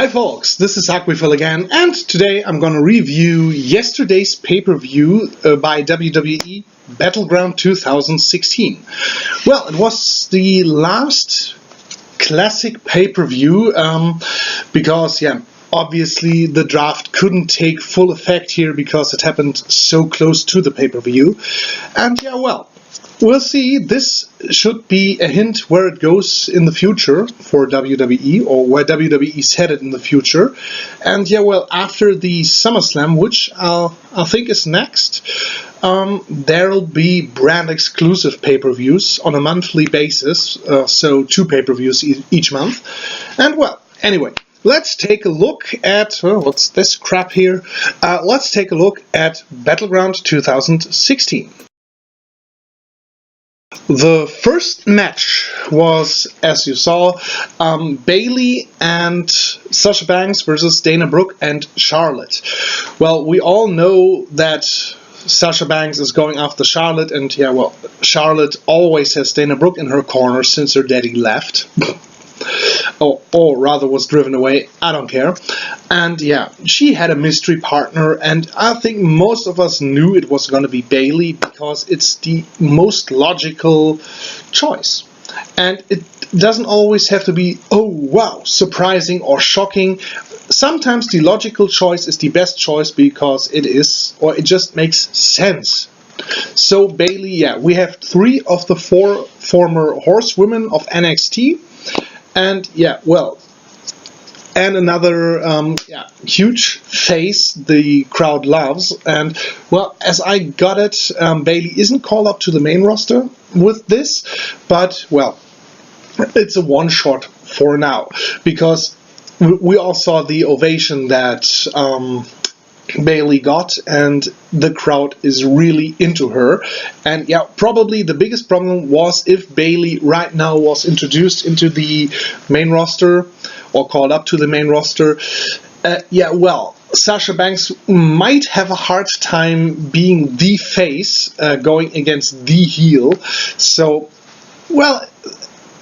Hi folks, this is Zack again, and today I'm gonna review yesterday's pay-per-view by WWE Battleground 2016. Well, it was the last classic pay-per-view because, obviously the draft couldn't take full effect here because it happened so close to the pay-per-view. And we'll see. This should be a hint where it goes in the future for WWE, or where WWE is headed in the future. And after the SummerSlam, which I think is next, there'll be brand exclusive pay-per-views on a monthly basis, so 2 pay-per-views each month. And anyway, let's take a look at, what's this crap here? Let's take a look at Battleground 2016. The first match was, as you saw, Bayley and Sasha Banks versus Dana Brooke and Charlotte. Well, we all know that Sasha Banks is going after Charlotte, and Charlotte always has Dana Brooke in her corner since her daddy left. or rather was driven away, I don't care. And she had a mystery partner, and I think most of us knew it was going to be Bayley because it's the most logical choice. And it doesn't always have to be, oh wow, surprising or shocking. Sometimes the logical choice is the best choice because it is, or it just makes sense. So Bayley, we have 3 of the 4 former horsewomen of NXT. And and another huge face the crowd loves. And as I got it, Bayley isn't called up to the main roster with this, but it's a one shot for now, because we all saw the ovation that Bayley got, and the crowd is really into her. And probably the biggest problem was if Bayley right now was introduced into the main roster or called up to the main roster. Sasha Banks might have a hard time being the face going against the heel. So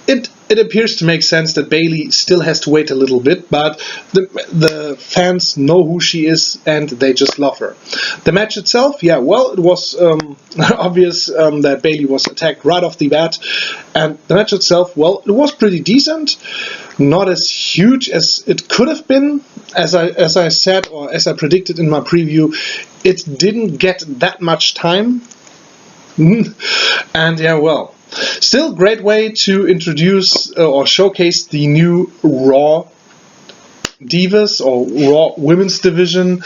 it appears to make sense that Bayley still has to wait a little bit, but the fans know who she is and they just love her. The match itself, it was obvious that Bayley was attacked right off the bat, and the match itself, it was pretty decent, not as huge as it could have been. As I said, or as I predicted in my preview, it didn't get that much time, and still, great way to introduce or showcase the new Raw Divas or Raw Women's Division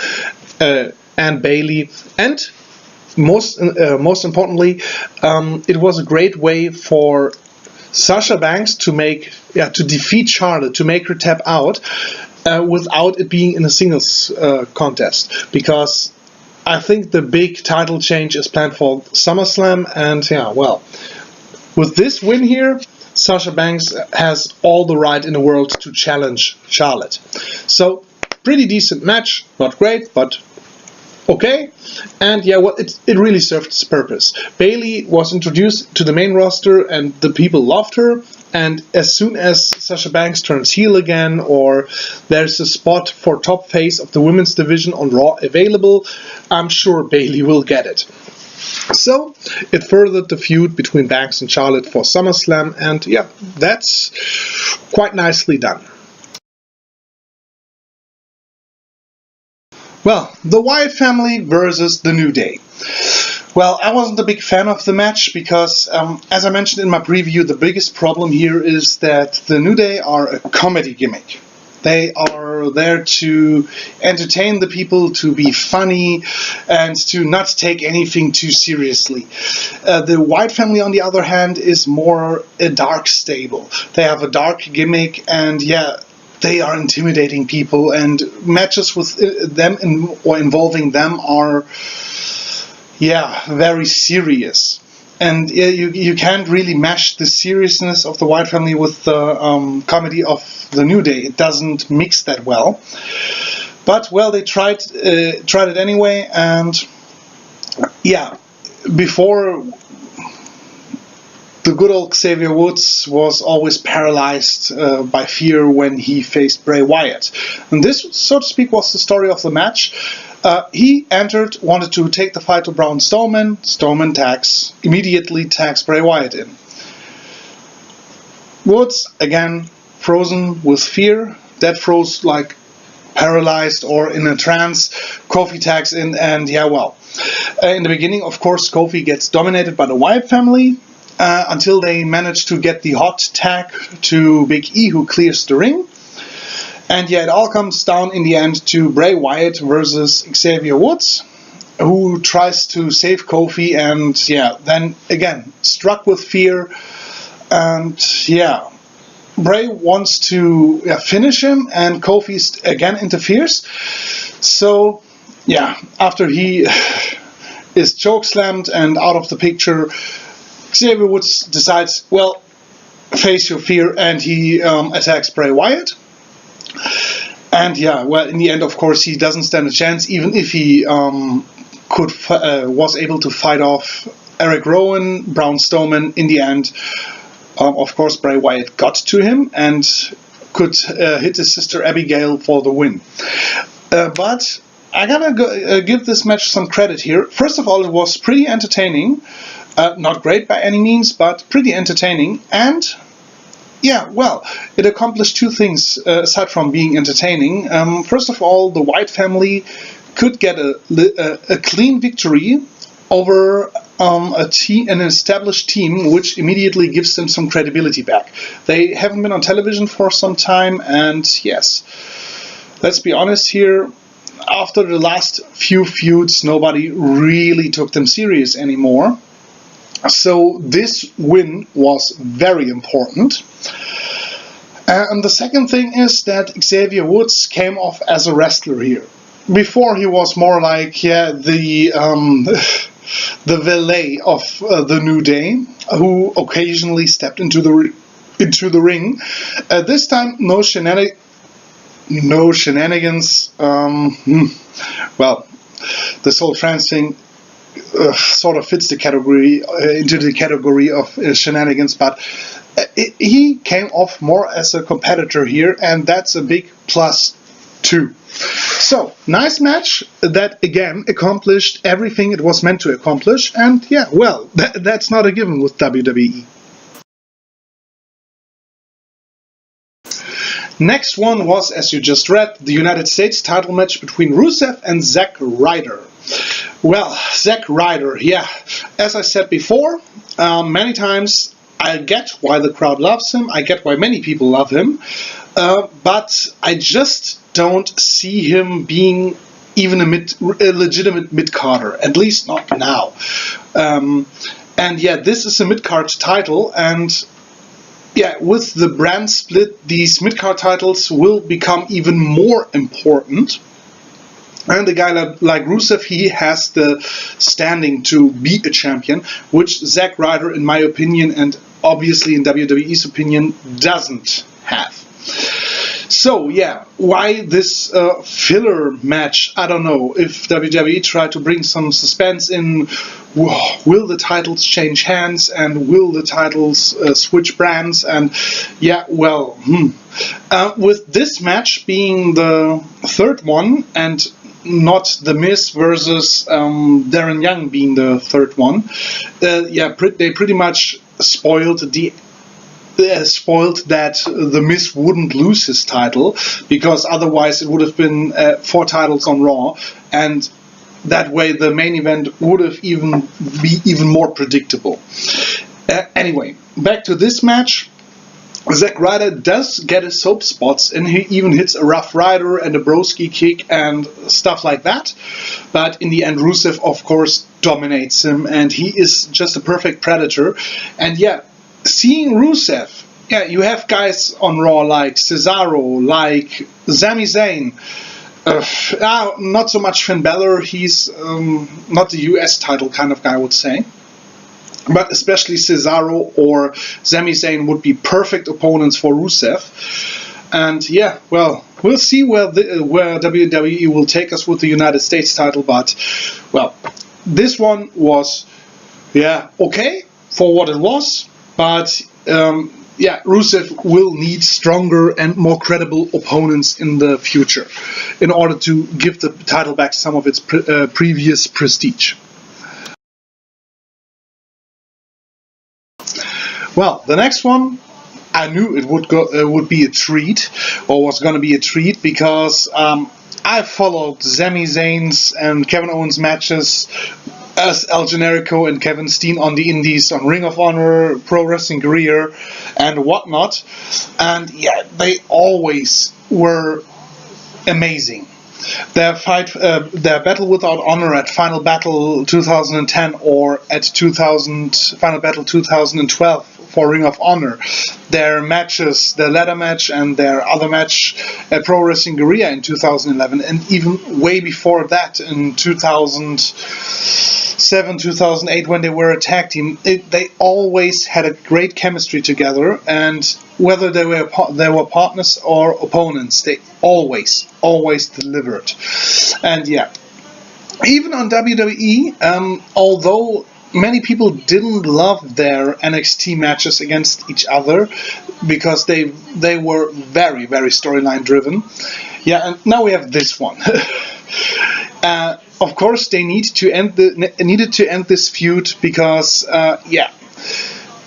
and Bayley. And most importantly, it was a great way for Sasha Banks to defeat Charlotte, to make her tap out without it being in a singles contest, because I think the big title change is planned for SummerSlam. And with this win here, Sasha Banks has all the right in the world to challenge Charlotte. So, pretty decent match. Not great, but okay. And it really served its purpose. Bayley was introduced to the main roster and the people loved her. And as soon as Sasha Banks turns heel again, or there's a spot for top face of the women's division on Raw available, I'm sure Bayley will get it. So, it furthered the feud between Banks and Charlotte for SummerSlam, and that's quite nicely done. The Wyatt Family versus the New Day. I wasn't a big fan of the match because, as I mentioned in my preview, the biggest problem here is that the New Day are a comedy gimmick. They are there to entertain the people, to be funny, and to not take anything too seriously. The Wyatt Family, on the other hand, is more a dark stable. They have a dark gimmick, and they are intimidating people, and matches with them or involving them are very serious. And you can't really mash the seriousness of the Wyatt Family with the comedy of the New Day. It doesn't mix that well. But they tried it anyway, and before the good old Xavier Woods was always paralyzed by fear when he faced Bray Wyatt. And this, so to speak, was the story of the match. He entered, wanted to take the fight to Braun Strowman. Strowman immediately tags Bray Wyatt in. Woods, again, frozen with fear. Dead froze, like paralyzed or in a trance. Kofi tags in, and yeah, well. In the beginning, of course, Kofi gets dominated by the Wyatt family until they manage to get the hot tag to Big E, who clears the ring. And yeah, it all comes down in the end to Bray Wyatt versus Xavier Woods, who tries to save Kofi, and yeah, then again, struck with fear. And yeah, Bray wants to finish him, and Kofi again interferes. So yeah, after he is chokeslammed and out of the picture, Xavier Woods decides, well, face your fear, and he attacks Bray Wyatt. And yeah, well, in the end, of course, he doesn't stand a chance, even if he was able to fight off Erick, Rowan, Braun Strowman. In the end, of course, Bray Wyatt got to him and could hit his sister Abigail for the win. But I gotta give this match some credit here. First of all, it was pretty entertaining. Not great by any means, but pretty entertaining. And yeah, well, it accomplished two things aside from being entertaining. First of all, the Wyatt family could get a clean victory over an established team, which immediately gives them some credibility back. They haven't been on television for some time, and yes, let's be honest here, after the last few feuds, nobody really took them serious anymore. So this win was very important. And the second thing is that Xavier Woods came off as a wrestler here. Before, he was more like the valet of the New Day, who occasionally stepped into the ring. This time, no shenanigans. Well, this whole trans thing sort of fits the category into the category of shenanigans, but he came off more as a competitor here, and that's a big plus too. So, nice match that again accomplished everything it was meant to accomplish, and yeah, well, that's not a given with WWE. Next one was, as you just read, the United States title match between Rusev and Zack Ryder. Well, Zack Ryder, yeah, as I said before, many times I get why the crowd loves him, I get why many people love him, but I just don't see him being even a legitimate mid-carder, at least not now. And yeah, this is a mid-card title, and yeah, with the brand split, these mid-card titles will become even more important. And a guy like Rusev, he has the standing to be a champion, which Zack Ryder, in my opinion, and obviously in WWE's opinion, doesn't have. So yeah, why this filler match? I don't know. If WWE tried to bring some suspense in, will the titles change hands, and will the titles switch brands? And yeah, well, with this match being the third one, and not The Miz versus Darren Young being the third one, yeah, they pretty much spoiled that The Miz wouldn't lose his title, because otherwise it would have been 4 titles on Raw, and that way the main event would have be even more predictable. Anyway, back to this match. Zack Ryder does get his soap spots, and he even hits a Rough Rider and a broski kick and stuff like that. But in the end, Rusev, of course, dominates him, and he is just a perfect predator. And yeah, seeing Rusev, yeah, you have guys on Raw like Cesaro, like Sami Zayn. Not so much Finn Balor, he's not the US title kind of guy, I would say. But especially Cesaro or Sami Zayn would be perfect opponents for Rusev. And yeah, well, we'll see where WWE will take us with the United States title. But, well, this one was, yeah, okay for what it was. but yeah, Rusev will need stronger and more credible opponents in the future in order to give the title back some of its previous prestige. Well, the next one, I knew it would be a treat, or was going to be a treat, because I followed Sami Zayn's and Kevin Owens matches as El Generico and Kevin Steen on the Indies, on Ring of Honor, Pro Wrestling Career, and whatnot. And yeah, they always were amazing. Their Battle Without Honor at Final Battle 2010 or at Final Battle 2012 for Ring of Honor. Their matches, their ladder match and their other match at Pro Wrestling Guerrilla in 2011, and even way before that in 2007, 2008 when they were a tag team, they always had a great chemistry together, and whether they were partners or opponents, they always delivered. And yeah, even on WWE, although many people didn't love their NXT matches against each other because they were very storyline driven. Yeah, and now we have this one. Of course, they needed to end this feud because yeah,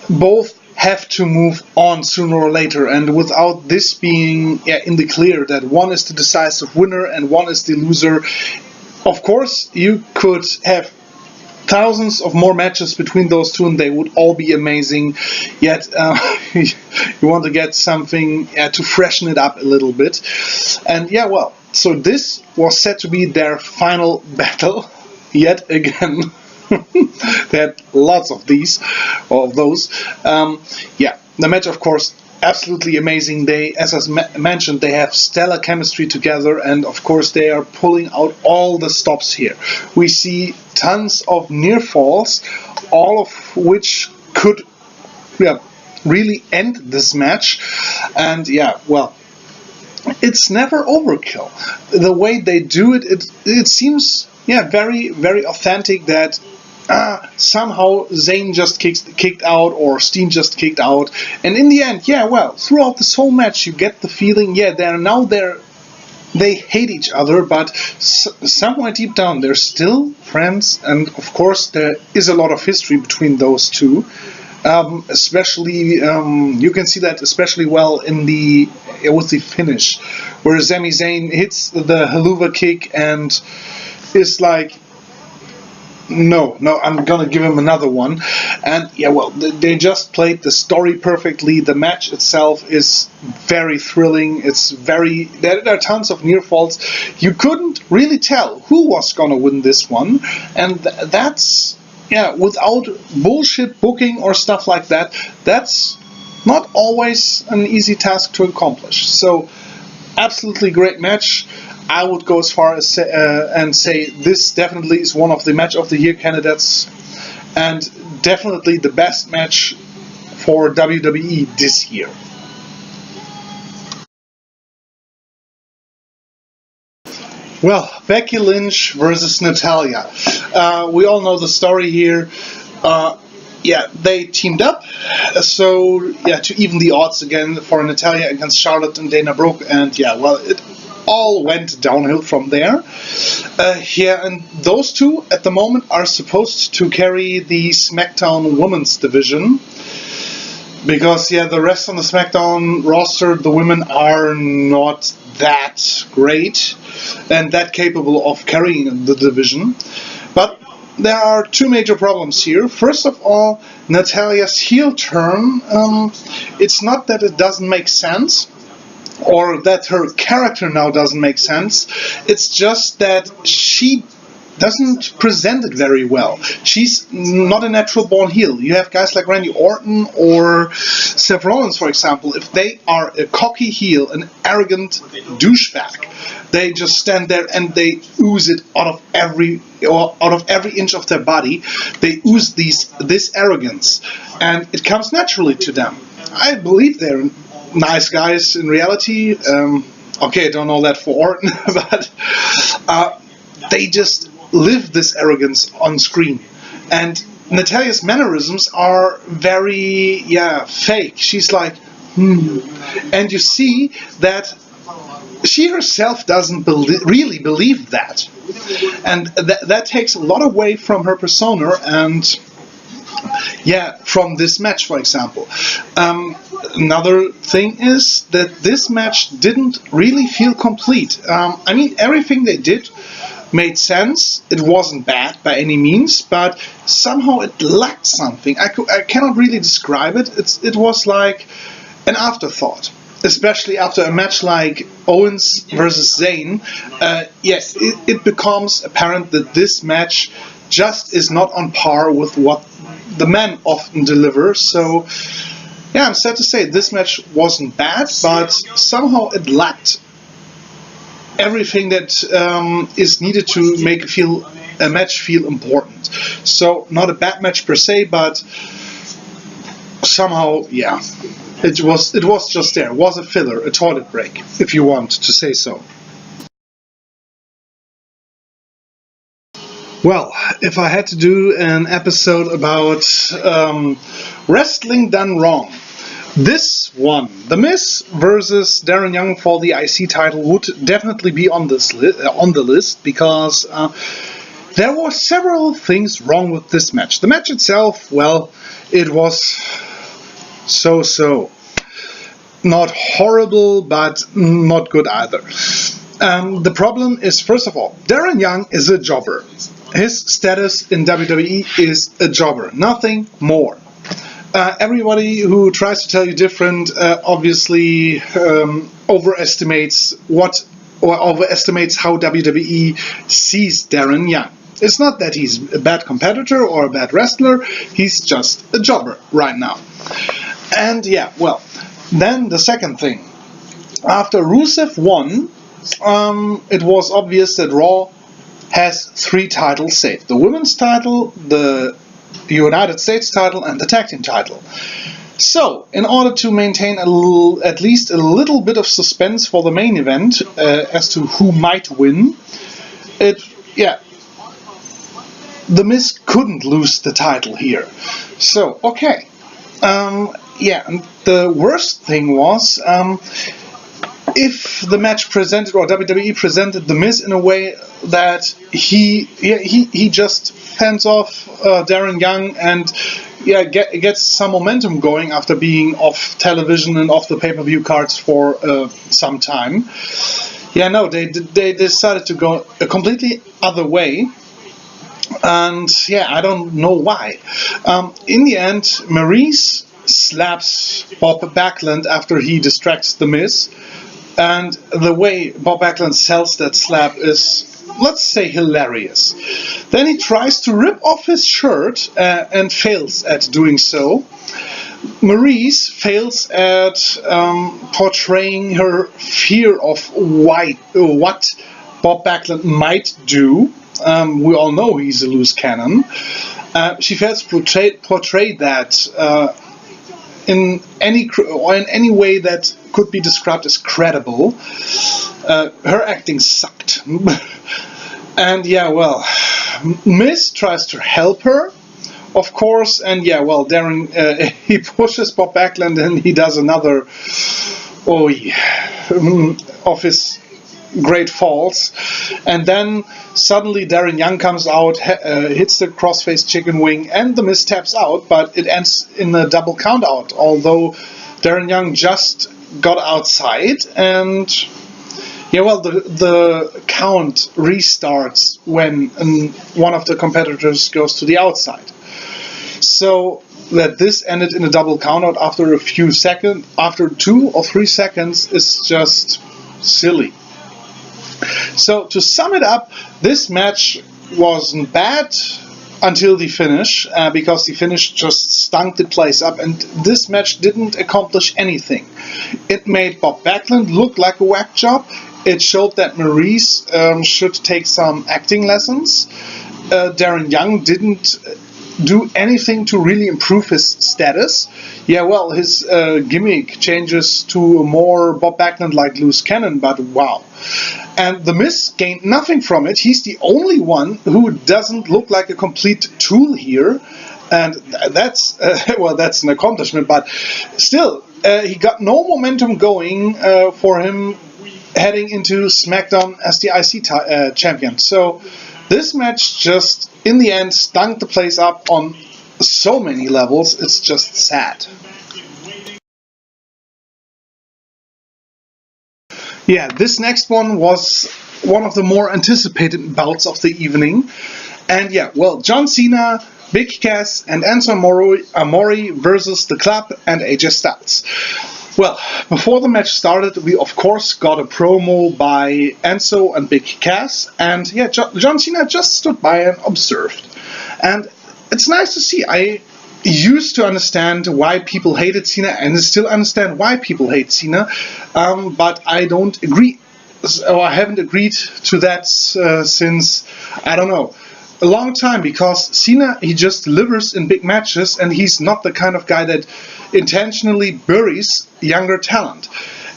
both have to move on sooner or later, and without this being in the clear that one is the decisive winner and one is the loser, of course you could have thousands of more matches between those two and they would all be amazing, yet you want to get something to freshen it up a little bit. And yeah, well, so this was set to be their final battle yet again. They had lots of those. Yeah, the match, of course, absolutely amazing. They, as I mentioned, they have stellar chemistry together, and of course they are pulling out all the stops here. We see tons of near falls, all of which could really end this match. And yeah, well, it's never overkill. The way they do it, it seems very authentic, that somehow Zayn just kicked out, or Steen just kicked out, and in the end, throughout this whole match you get the feeling, they hate each other, but somewhere deep down they're still friends, and of course there is a lot of history between those two. Especially, you can see that especially well in with the finish, where Sami Zayn hits the haluva kick and is like, no, I'm gonna give him another one. And yeah, well, they just played the story perfectly. The match itself is very thrilling. There are tons of near falls. You couldn't really tell who was gonna win this one, and that's without bullshit booking or stuff like that. That's not always an easy task to accomplish. So, absolutely great match. I would go as far as and say this definitely is one of the Match of the Year candidates, and definitely the best match for WWE this year. Well, Becky Lynch versus Natalya. We all know the story here. They teamed up, to even the odds again for Natalya against Charlotte and Dana Brooke, and it all went downhill from there. And those two at the moment are supposed to carry the SmackDown Women's division, because the rest on the SmackDown roster, the women are not that great and that capable of carrying the division. But there are two major problems here. First of all, Natalya's heel turn. It's not that it doesn't make sense, or that her character now doesn't make sense. It's just that she doesn't present it very well. She's not a natural born heel. You have guys like Randy Orton or Seth Rollins, for example. If they are a cocky heel, an arrogant douchebag, they just stand there and they ooze it out of every inch of their body. They ooze this arrogance, and it comes naturally to them. I believe they're nice guys in reality. I don't know that for Orton, but they just live this arrogance on screen. And Natalya's mannerisms are very, fake. She's like, and you see that she herself doesn't really believe that. And that takes a lot away from her persona and, from this match, for example. Another thing is that this match didn't really feel complete. I mean, everything they did made sense. It wasn't bad by any means, but somehow it lacked something. I cannot really describe it. It was like an afterthought, especially after a match like Owens versus Zayn. It becomes apparent that this match just is not on par with what the men often deliver. So, I'm sad to say this match wasn't bad, but somehow it lacked everything that is needed to make a match feel important. So, not a bad match per se, but somehow, it was just there. It was a filler, a toilet break, if you want to say so. Well, if I had to do an episode about wrestling done wrong, this one, The Miz versus Darren Young for the IC title, would definitely be on the list, because there were several things wrong with this match. The match itself, well, it was so. Not horrible, but not good either. The problem is, first of all, Darren Young is a jobber. His status in WWE is a jobber, nothing more. Everybody who tries to tell you different obviously overestimates how WWE sees Darren Young. It's not that he's a bad competitor or a bad wrestler, he's just a jobber right now. And then the second thing. After Rusev won, it was obvious that Raw has 3 titles saved. The women's title, the United States title, and the tag team title. So, in order to maintain at least a little bit of suspense for the main event as to who might win, The Miz couldn't lose the title here. So, okay. And the worst thing was, if the match presented, or WWE presented The Miz in a way that he just fends off Darren Young and gets some momentum going after being off television and off the pay-per-view cards for some time. They decided to go a completely other way. And I don't know why. In the end, Maryse slaps Bob Backlund after he distracts The Miz. And the way Bob Backlund sells that slap is, let's say, hilarious. Then he tries to rip off his shirt and fails at doing so. Maryse fails at portraying her fear of what Bob Backlund might do. We all know he's a loose cannon. She fails to portray that in any way that could be described as credible. Her acting sucked. And Miz tries to help her, of course, and Darren, he pushes Bob Backlund and he does another of his great falls, and then suddenly Darren Young comes out, hits the crossface chicken wing, and The Miz taps out, but it ends in a double count out, although Darren Young just got outside, and the count restarts when one of the competitors goes to the outside. So that this ended in a double count out after 2 or 3 seconds is just silly. So to sum it up, this match wasn't bad until the finish, because the finish just stunk the place up, and this match didn't accomplish anything. It made Bob Backlund look like a whack job. It showed that Maryse should take some acting lessons. Darren Young didn't do anything to really improve his status. His gimmick changes to a more Bob Backlund-like loose cannon, but wow. And The Miz gained nothing from it. He's the only one who doesn't look like a complete tool here. And that's well, that's an accomplishment, but still, he got no momentum going for him heading into SmackDown as the IC champion. So this match just, in the end, stunk the place up on so many levels. It's just sad. Yeah, this next one was one of the more anticipated bouts of the evening. And yeah, well, John Cena, Big Cass, and Enzo Amore versus The Club and AJ Styles. Well, before the match started, we of course got a promo by Enzo and Big Cass, and yeah, John Cena just stood by and observed. And it's nice to see. I used to understand why people hated Cena, and I still understand why people hate Cena, but I don't agree, or I haven't agreed to that since, I don't know, a long time, because Cena, he just delivers in big matches, and he's not the kind of guy that intentionally buries younger talent,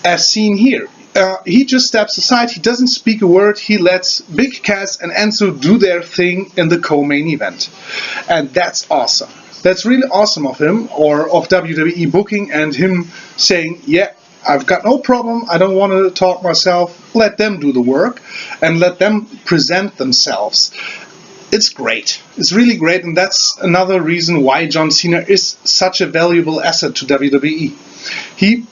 as seen here. He just steps aside, he doesn't speak a word, he lets Big Cass and Enzo do their thing in the co-main event. And that's awesome. That's really awesome of him, or of WWE booking, and him saying, yeah, I've got no problem, I don't want to talk myself, let them do the work, and let them present themselves. It's great. It's really great, and that's another reason why John Cena is such a valuable asset to WWE. He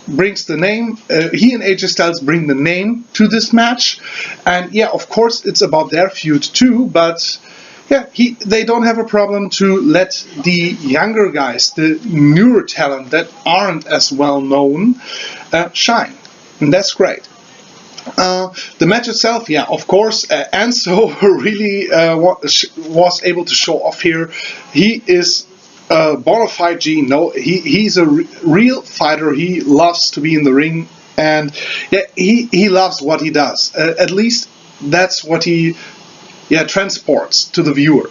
brings the name, he and AJ Styles bring the name to this match, and yeah, of course it's about their feud too, but yeah, they don't have a problem to let the younger guys, the newer talent that aren't as well known, shine, and that's great. The match itself, yeah, of course, Enzo really was able to show off here. He is a bona fide G. No, he's a real fighter. He loves to be in the ring, and yeah, he loves what he does. At least that's what he transports to the viewer.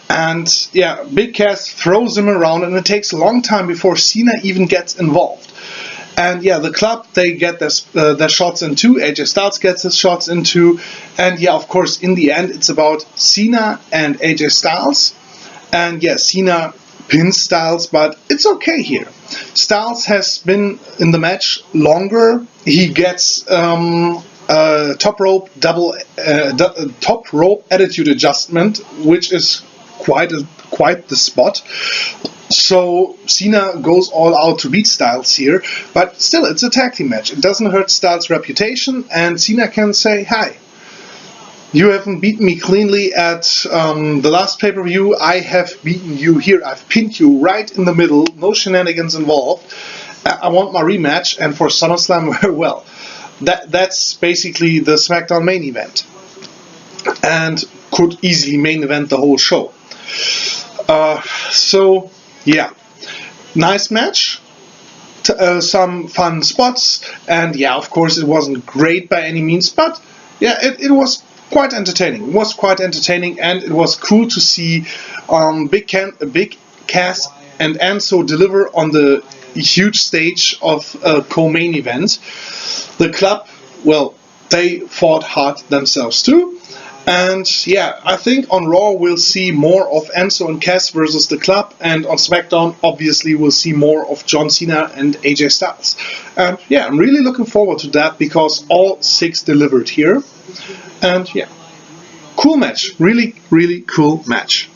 And yeah, Big Cass throws him around, and it takes a long time before Cena even gets involved. And yeah, the Club, they get their shots in too. AJ Styles gets his shots in too. And yeah, of course, in the end, it's about Cena and AJ Styles. And yeah, Cena pins Styles, but it's okay here. Styles has been in the match longer. He gets top rope attitude adjustment, which is quite the spot. So Cena goes all out to beat Styles here, but still, it's a tag team match. It doesn't hurt Styles' reputation, and Cena can say, hi, you haven't beaten me cleanly at the last pay-per-view. I have beaten you here. I've pinned you right in the middle. No shenanigans involved. I want my rematch, and for SummerSlam, well, that's basically the SmackDown main event, and could easily main event the whole show. So yeah, nice match, some fun spots, and yeah, of course it wasn't great by any means, but yeah, it was quite entertaining. It was quite entertaining, and it was cool to see Big Cass and Enzo deliver on the huge stage of a co-main event. The Club, well, they fought hard themselves too. And yeah, I think on Raw we'll see more of Enzo and Cass versus The Club, and on SmackDown obviously we'll see more of John Cena and AJ Styles. And yeah, I'm really looking forward to that, because all 6 delivered here. And yeah, cool match. Really, really cool match.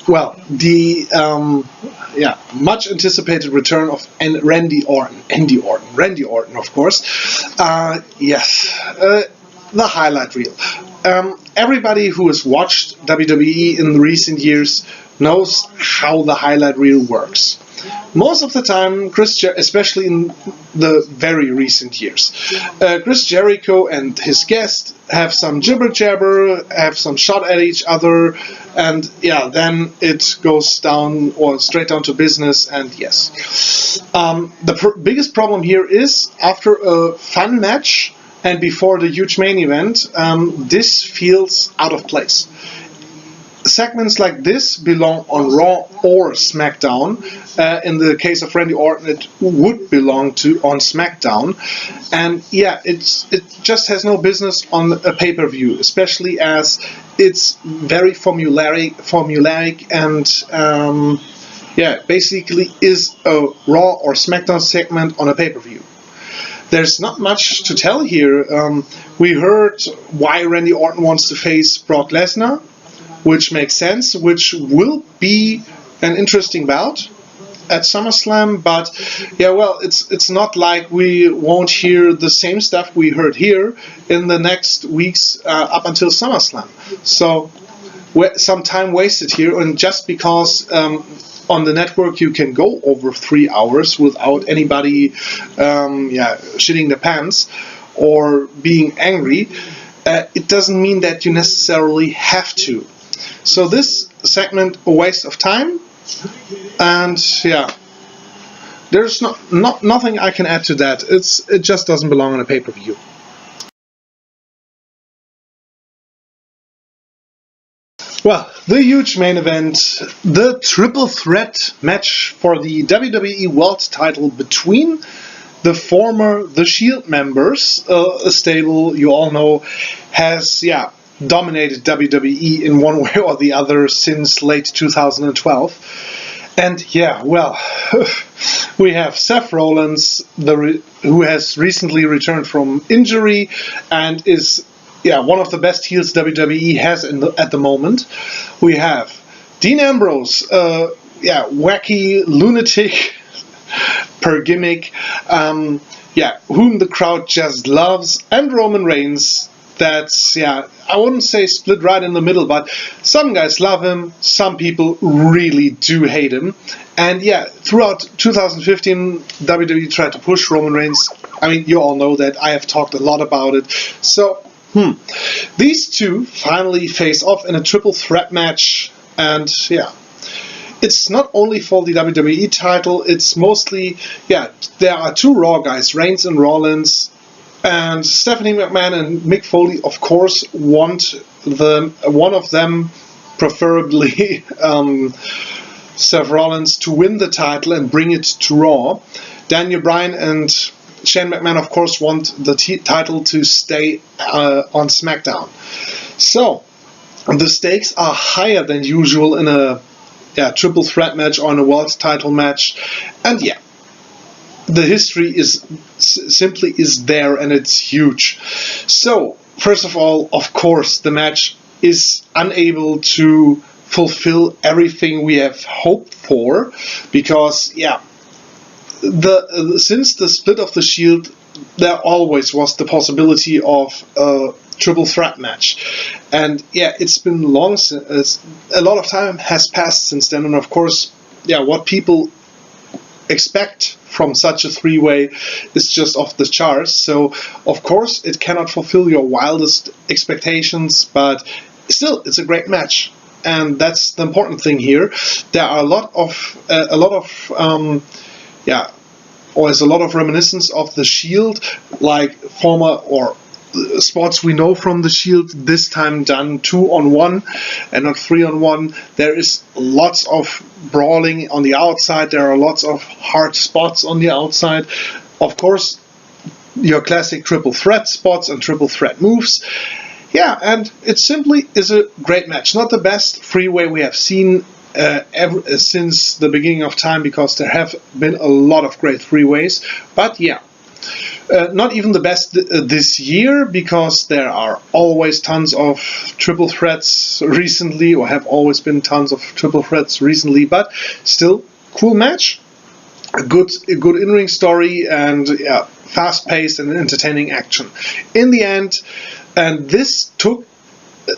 Well, the much anticipated return of Randy Orton, of course. Yes, the highlight reel. Everybody who has watched WWE in the recent years knows how the highlight reel works. Most of the time, especially in the very recent years, Chris Jericho and his guest have some jibber-jabber, have some shot at each other, and yeah, then it goes down, or straight down to business, and yes. The biggest problem here is, after a fun match and before the huge main event, this feels out of place. segments like this belong on Raw or SmackDown. In the case of Randy Orton, it would belong to on SmackDown. And yeah, it just has no business on a pay-per-view, especially as it's very formulaic and yeah, basically is a Raw or SmackDown segment on a pay-per-view. There's not much to tell here. We heard why Randy Orton wants to face Brock Lesnar, which makes sense, which will be an interesting bout at SummerSlam, but yeah, well, it's not like we won't hear the same stuff we heard here in the next weeks up until SummerSlam. So some time wasted here, and just because on the network you can go over 3 hours without anybody shitting the pants or being angry, it doesn't mean that you necessarily have to. So this segment, a waste of time, and yeah, there's nothing I can add to that. It just doesn't belong on a pay-per-view. Well, the huge main event, the triple threat match for the WWE World title between the former The Shield members, a stable you all know has dominated WWE in one way or the other since late 2012. And yeah, well, we have Seth Rollins, who has recently returned from injury and is one of the best heels WWE has at the moment. We have Dean Ambrose, wacky lunatic per gimmick, whom the crowd just loves, and Roman Reigns. That's, I wouldn't say split right in the middle, but some guys love him, some people really do hate him. And throughout 2015, WWE tried to push Roman Reigns. I mean, you all know that. I have talked a lot about it. So, these two finally face off in a triple threat match, and it's not only for the WWE title, it's mostly, there are two Raw guys, Reigns and Rollins, and Stephanie McMahon and Mick Foley, of course, want one of them, preferably Seth Rollins, to win the title and bring it to Raw. Daniel Bryan and Shane McMahon, of course, want the title to stay on SmackDown. So, the stakes are higher than usual in a triple threat match or in a world title match. And the history is there, and it's huge. So, first of all, of course, the match is unable to fulfill everything we have hoped for, because since the split of the Shield, there always was the possibility of a triple threat match, and it's been long since a lot of time has passed since then, and of course, what people expect from such a three-way is just off the charts. So of course it cannot fulfill your wildest expectations, but still it's a great match, and that's the important thing here. There are there's a lot of reminiscence of the Shield, like former or spots we know from the Shield, this time done 2-on-1 and not 3-on-1. There is lots of brawling on the outside. There are lots of hard spots on the outside. Of course, your classic triple threat spots and triple threat moves. And it simply is a great match. Not the best three-way we have seen ever since the beginning of time, because there have been a lot of great three-ways. But not even the best this year, because there are always tons of triple threats recently, or have always been tons of triple threats recently, but still, cool match, a good in-ring story, and fast-paced and entertaining action. In the end, and this took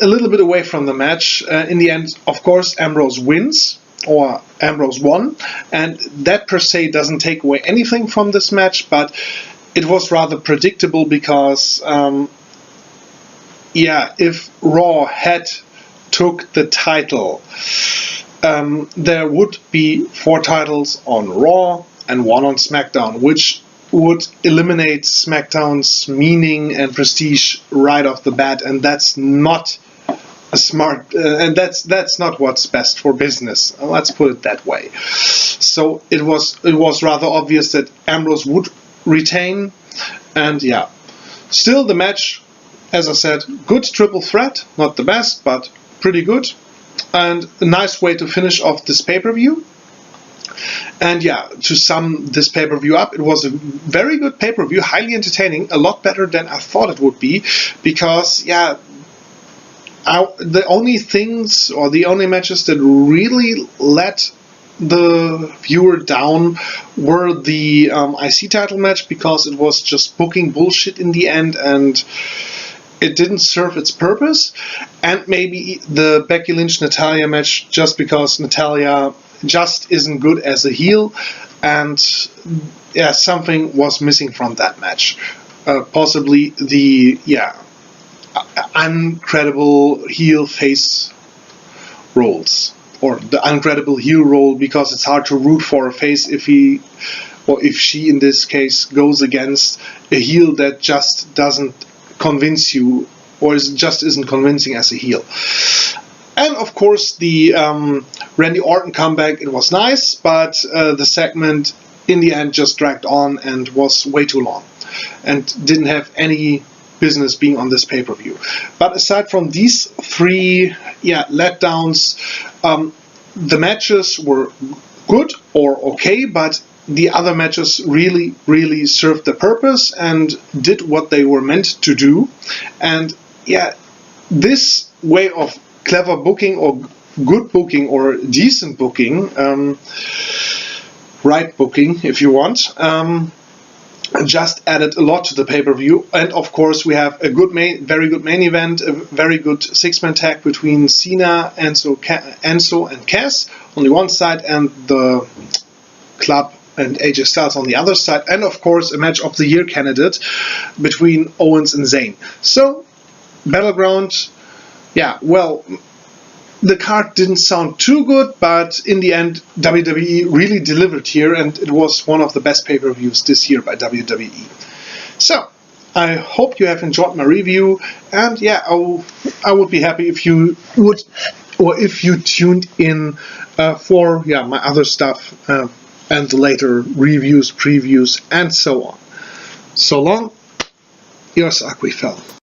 a little bit away from the match, in the end, of course, Ambrose wins, or Ambrose won, and that per se doesn't take away anything from this match, but it was rather predictable, because if Raw had took the title, there would be 4 titles on Raw and 1 on SmackDown, which would eliminate SmackDown's meaning and prestige right off the bat, and that's not a smart, and that's not what's best for business. Let's put it that way. So it was rather obvious that Ambrose would retain, and yeah, still the match, as I said, good triple threat, not the best, but pretty good, and a nice way to finish off this pay-per-view. And yeah, to sum this pay-per-view up, it was a very good pay-per-view, highly entertaining, a lot better than I thought it would be, because yeah, the only things or the only matches that really let the viewer down were the IC title match, because it was just booking bullshit in the end and it didn't serve its purpose, and maybe the Becky Lynch Natalya match, just because Natalya just isn't good as a heel, and yeah, something was missing from that match. Possibly the uncredible heel face roles, or the uncredible heel role, because it's hard to root for a face if he or if she in this case goes against a heel that just doesn't convince you, or just isn't convincing as a heel. And of course the Randy Orton comeback, it was nice, but the segment in the end just dragged on and was way too long and didn't have any business being on this pay-per-view. But aside from these three letdowns, the matches were good or okay, but the other matches really served the purpose and did what they were meant to do. And yeah, this way of clever booking or good booking or decent booking, right booking if you want, just added a lot to the pay-per-view. And of course we have a very good main event, a very good six-man tag between Cena, Enzo and Cass on the one side, and the Club and AJ Styles on the other side, and of course a match of the year candidate between Owens and Zayn. So Battleground, well, the card didn't sound too good, but in the end WWE really delivered here, and it was one of the best pay-per-views this year by WWE. So I hope you have enjoyed my review, and yeah, I would be happy if you would, or if you tuned in for my other stuff and the later reviews, previews, and so on. So long, yours Aquifel.